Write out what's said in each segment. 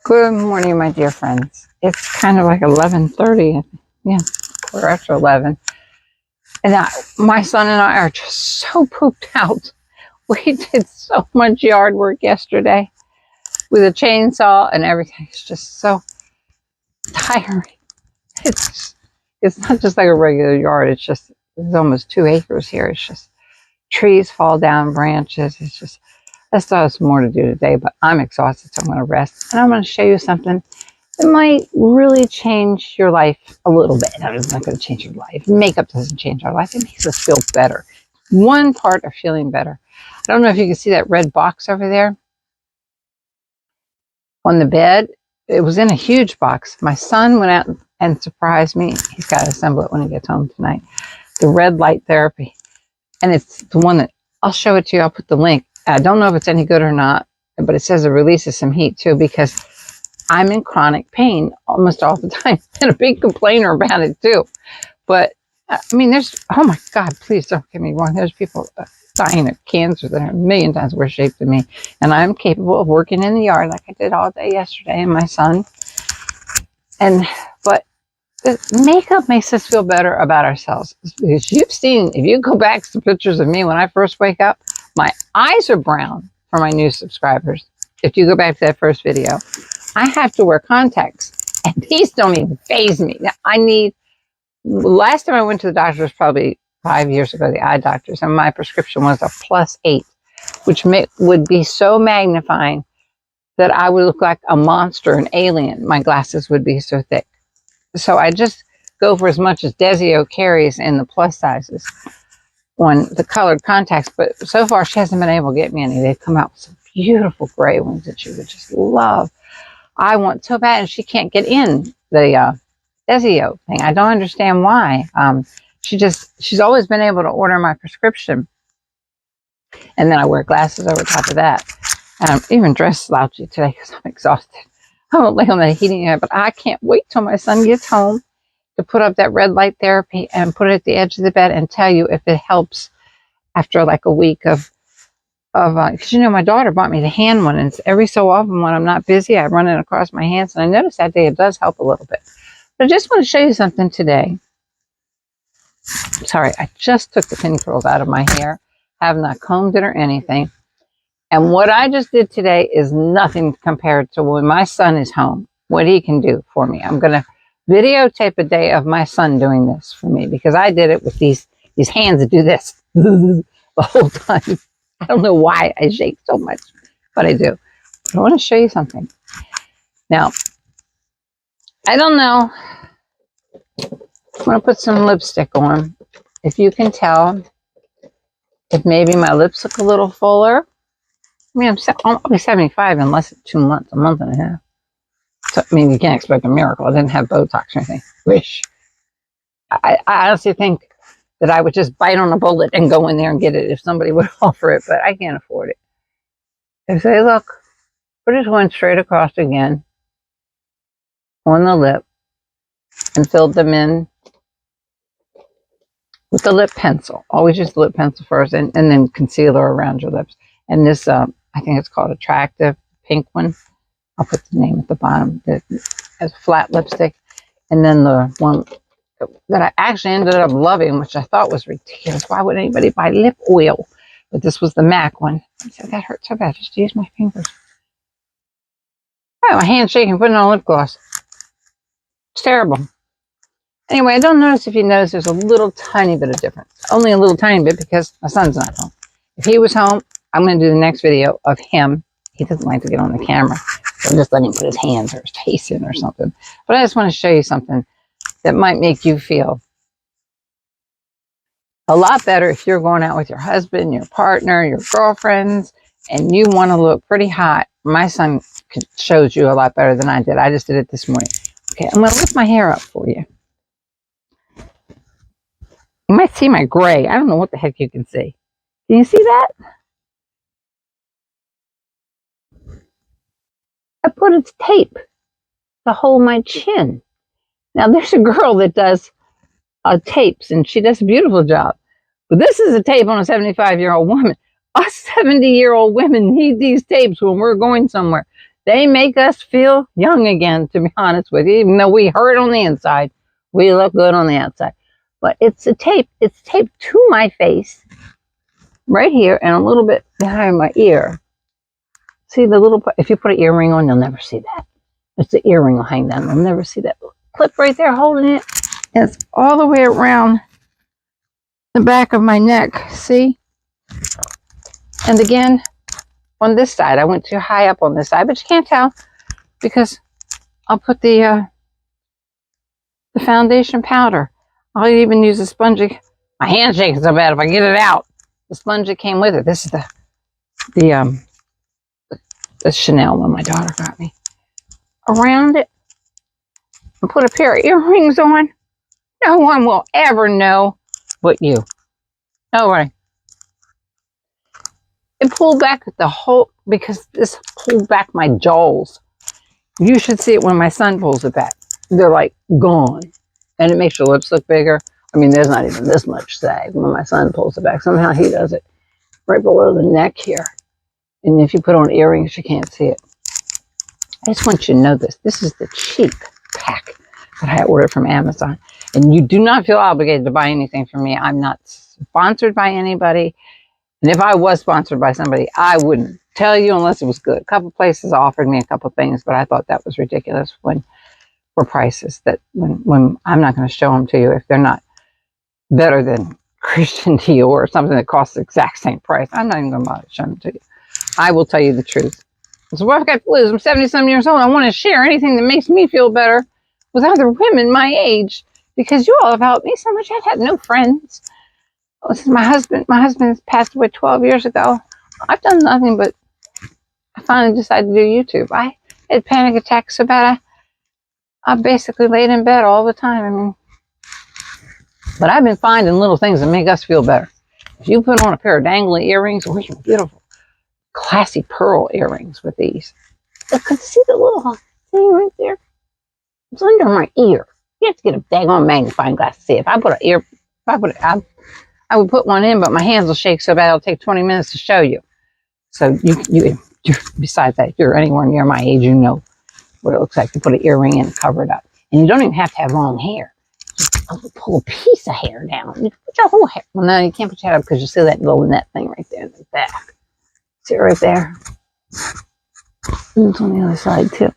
Good morning, my dear friends. It's kind of like 11:30. Yeah, we're after 11. And my son and I are just so pooped out. We did so much yard work yesterday with a chainsaw and everything. It's just so tiring. It's it's not just like a regular yard. It's almost 2 acres here. It's just trees fall down, branches. I still have some more to do today, but I'm exhausted, so I'm going to rest. And I'm going to show you something. It might really change your life a little bit. No, it's not going to change your life. Makeup doesn't change our life. It makes us feel better. One part of feeling better. I don't know if you can see that red box over there on the bed. It was in a huge box. My son went out and surprised me. He's got to assemble it when he gets home tonight. The red light therapy. And it's the one that I'll show it to you. I'll put the link. I don't know if it's any good or not, but it says it releases some heat too, because I'm in chronic pain almost all the time and a big complainer about it too. But I mean, oh my God, please don't get me wrong. There's people dying of cancer that are a million times worse shape than me. And I'm capable of working in the yard like I did all day yesterday, and my son. But makeup makes us feel better about ourselves. Because if you go back to pictures of me when I first wake up, my eyes are brown for my new subscribers. If you go back to that first video, I have to wear contacts, and these don't even faze me. Now, last time I went to the doctor was probably 5 years ago, the eye doctors, and my prescription was a +8, which would be so magnifying that I would look like a monster, an alien. My glasses would be so thick. So I just go for as much as Desio carries in the plus sizes on the colored contacts. But so far, she hasn't been able to get me any. They've come out with some beautiful gray ones that you would just love. I want so bad, and she can't get in the Desio thing. I don't understand why. She's always been able to order my prescription, and then I wear glasses over top of that. And I'm even dressed slouchy today because I'm exhausted. I won't lay on that heating unit, but I can't wait till my son gets home to put up that red light therapy and put it at the edge of the bed and tell you if it helps after like a week of because my daughter bought me the hand one, and every so often when I'm not busy, I run it across my hands, and I noticed that day it does help a little bit. But I just want to show you something today. Sorry, I just took the pin curls out of my hair, have not combed it or anything. And what I just did today is nothing compared to when my son is home, what he can do for me. I'm going to videotape a day of my son doing this for me, because I did it with these hands that do this the whole time. I don't know why I shake so much, but I do. But I want to show you something. Now, I don't know. I'm going to put some lipstick on. If you can tell, if maybe my lips look a little fuller. I mean, I'll be 75 in less than 2 months, a month and a half. So, I mean, you can't expect a miracle. I didn't have Botox or anything. Wish. I honestly think that I would just bite on a bullet and go in there and get it if somebody would offer it, but I can't afford it. If they look, we're just going straight across again on the lip and filled them in with the lip pencil. Always use the lip pencil first, and then concealer around your lips. And this, I think it's called Attractive, pink one. I'll put the name at the bottom. It has flat lipstick. And then the one that I actually ended up loving, which I thought was ridiculous. Why would anybody buy lip oil? But this was the MAC one. I said, that hurts so bad. Just use my fingers. Oh, my hand's shaking putting on lip gloss. It's terrible. Anyway, I don't notice if you notice there's a little tiny bit of difference. Only a little tiny bit because my son's not home. If he was home, I'm going to do the next video of him. He doesn't like to get on the camera. So I'm just letting him put his hands or his face in or something. But I just want to show you something that might make you feel a lot better if you're going out with your husband, your partner, your girlfriends, and you want to look pretty hot. My son shows you a lot better than I did. I just did it this morning. Okay, I'm going to lift my hair up for you. You might see my gray. I don't know what the heck you can see. Can you see that? I put its tape to hold my chin. Now, there's a girl that does tapes, and she does a beautiful job. But this is a tape on a 75-year-old woman. Us 70-year-old women need these tapes when we're going somewhere. They make us feel young again, to be honest with you. Even though we hurt on the inside, we look good on the outside. But it's a tape. It's taped to my face, right here, and a little bit behind my ear. See the little, if you put an earring on, you'll never see that. It's the earring will hang down. You'll never see that clip right there holding it. And it's all the way around the back of my neck. See? And again, on this side, I went too high up on this side, but you can't tell because I'll put the foundation powder. I'll even use a sponge. My hand's shaking so bad if I get it out. The sponge that came with it. This is the Chanel one my daughter got me. Around it, and put a pair of earrings on. No one will ever know but you. Nobody. It pulled back the whole, because this pulled back my jowls. You should see it when my son pulls it back. They're like gone. And it makes your lips look bigger. I mean, there's not even this much sag when my son pulls it back. Somehow he does it right below the neck here. And if you put on earrings, you can't see it. I just want you to know this. This is the cheap pack that I ordered from Amazon. And you do not feel obligated to buy anything from me. I'm not sponsored by anybody. And if I was sponsored by somebody, I wouldn't tell you unless it was good. A couple places offered me a couple things, but I thought that was ridiculous for prices that when I'm not going to show them to you if they're not better than Christian Dior or something that costs the exact same price. I'm not even going to bother showing them to you. I will tell you the truth. So what I've got to lose? I'm 70-some years old. I want to share anything that makes me feel better with other women my age because you all have helped me so much. I've had no friends. Since my husband passed away 12 years ago. I've done nothing but I finally decided to do YouTube. I had panic attacks so bad I basically laid in bed all the time. I mean, but I've been finding little things that make us feel better. If you put on a pair of dangly earrings, or even beautiful, classy pearl earrings with these. Look, see the little thing right there? It's under my ear. You have to get a daggone magnifying glass to see it. I would put one in, but my hands will shake so bad it'll take 20 minutes to show you. So you besides that, if you're anywhere near my age, you know what it looks like to put an earring in and cover it up. And you don't even have to have long hair. Just pull a piece of hair down. You can put your whole hair. Well, no, you can't put your hair up because you see that little net thing right there in the back. See it right there? And it's on the other side too.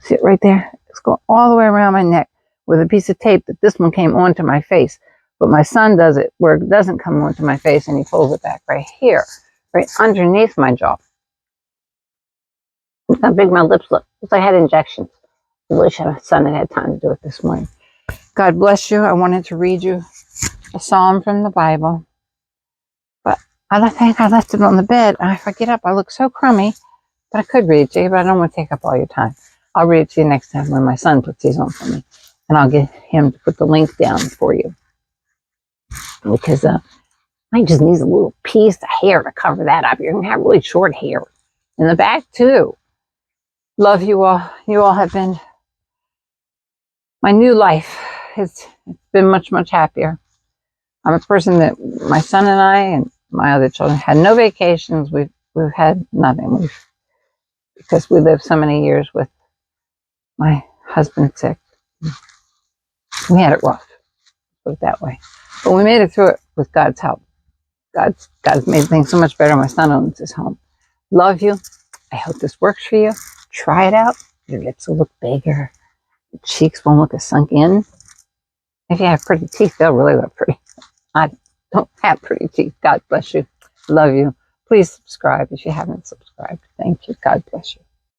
See it right there? It's going all the way around my neck with a piece of tape that this one came onto my face. But my son does it where it doesn't come onto my face and he pulls it back right here, right underneath my jaw. Look how big my lips look. It's like I had injections. I wish my son had time to do it this morning. God bless you. I wanted to read you a psalm from the Bible. But I think I left it on the bed. And if I get up, I look so crummy. But I could read it to you, but I don't want to take up all your time. I'll read it to you next time when my son puts these on for me. And I'll get him to put the link down for you. Because I just need a little piece of hair to cover that up. You're going to have really short hair in the back too. Love you all. You all have been my new life. It's been much, much happier. I'm a person that my son and I and my other children had no vacations. We've had nothing. Because we lived so many years with my husband sick. We had it rough, put it that way. But we made it through it with God's help. God's made things so much better. My son owns his home. Love you. I hope this works for you. Try it out. Your lips will look bigger. Your cheeks won't look as sunk in. If you have pretty teeth, they'll really look pretty. I don't have pretty teeth. God bless you. Love you. Please subscribe if you haven't subscribed. Thank you. God bless you.